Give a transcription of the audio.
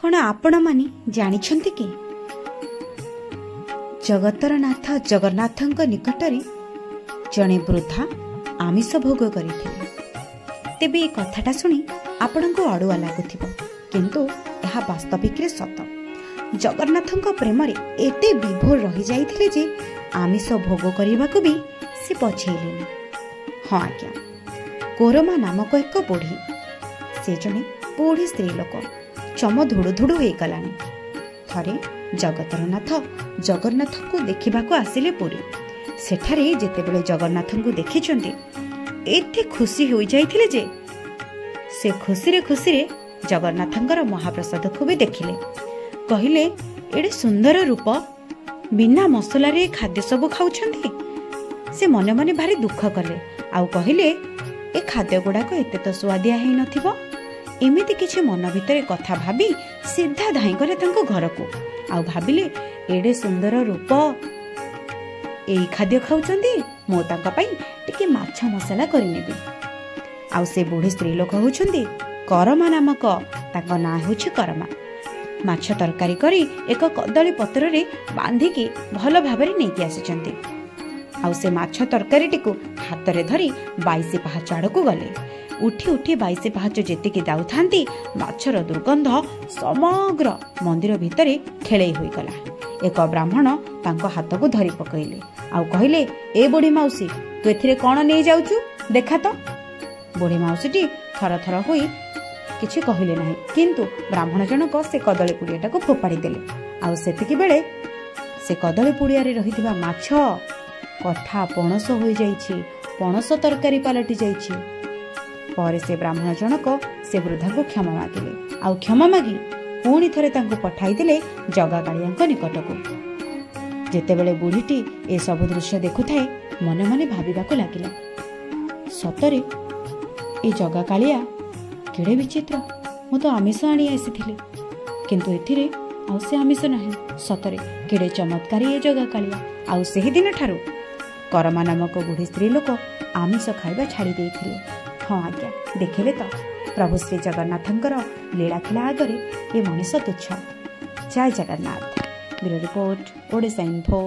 कौन आपण माने जानिछंती कि जगतर नाथ जगन्नाथଙ୍କ निकटरे जणे वृद्धा आमिष भोग करिथिले। तेबे ए कथाटा सुनी आपणको अडुआ लागुथिबो, किंतु यह वास्तविक रे सत। जगन्नाथଙ୍କ प्रेमरे एते विभोर रही जाइथिले जे आमिष भोग करिबाकू भी से पछेइलेनी। हाँ आज्ञा, कोरमा नामक एक बुढ़ी, से जणे बुढ़ी स्त्री लोक चम धुड़ु धुड़ु हो गलानी। थरे जगतर नाथ जगन्नाथ को देखा आसिले पुरी। सेठारे जेतेबेले जगन्नाथ को देखिचंती एते खुशी हो जाइथिले जे से खुशी रे जगन्नाथंकर महाप्रसाद को भी देखिले। कहिले एडे सुंदर रूप, बिना मसला रे खाद्य सब खाउछंती। से मने मने भारी दुख कले, आउ कहिले ए खाद्य गुड़ाक एते तो स्वादिया है नथिबो। एमिति किछि मन भितरे कथा भाबी सीधा धाई गले तांको घर को। आउ भाबिले एडे सुंदर रूप एई खाद्य खाउछंती, मो तांका पई टिके माछ मसला करि नेबी। आउ से बुढ़ी स्त्री लोक होउछंती करमा नामक, तांको ना होछि करमा। माछ तरकारी करी एक कदली पत्र रे बांधिकी भल भाबरे नेकी आसिचंती। आउ से माछ तरकारी टिकु हाथ रे धरी 22 पाहाच आड़कू गले। उठी उठी 22 पाहाच जेतिकी जाउथांती माछर दुर्गंध समग्र मंदिर भितरे खेळेई होई गला। एक ब्राह्मण तांको हाथ को धरी पकइले, आउ कहिले ए बुढ़ी माउसी तू एथिरे कोन नै जाउचु देखा तो। बुढ़ी माउसीटी थर थर होई किछि कहिले नाही, किंतु ब्राह्मण जनक से कदली पुड़ियाटाକୁ फोपाड़ी देले। आउ सेतिकी बेले से कदली पुड़िया रे रहिथिबा माछ कथा पणस हो जाइछि, पणस तरकारी पलटि जाइछि। पर से ब्राह्मण जनक से वृद्धा को क्षमा मागिले, आउ क्षमा मागी पुणी थरे तांको पठाई देले जगा कालियाଙ୍କ निकटको। जेतेबेले बुढ़ीटी ए सब दृश्य देखुथाए मने मने भाबिबाको लागिला, सतरे ए जगा कालिया केड़े विचित्र। मु तो आमिष आनी आसीथिली, किंतु एथिरे आउ से आमिष नाही। सतरे केड़े चमत्कारी ए जगा कालिया। आउ सेही दिन ठारू करमा नामक बुढ़ी स्त्री लोक आमिष खाइबा छाड़ी देइथिले। हाँ आज्ञा, देखिले तो प्रभु श्री जगन्नाथंकर लीलाखिला आगरे ये मनीष तुच्छ। जय Jagannath. Bureau report, Odisha info.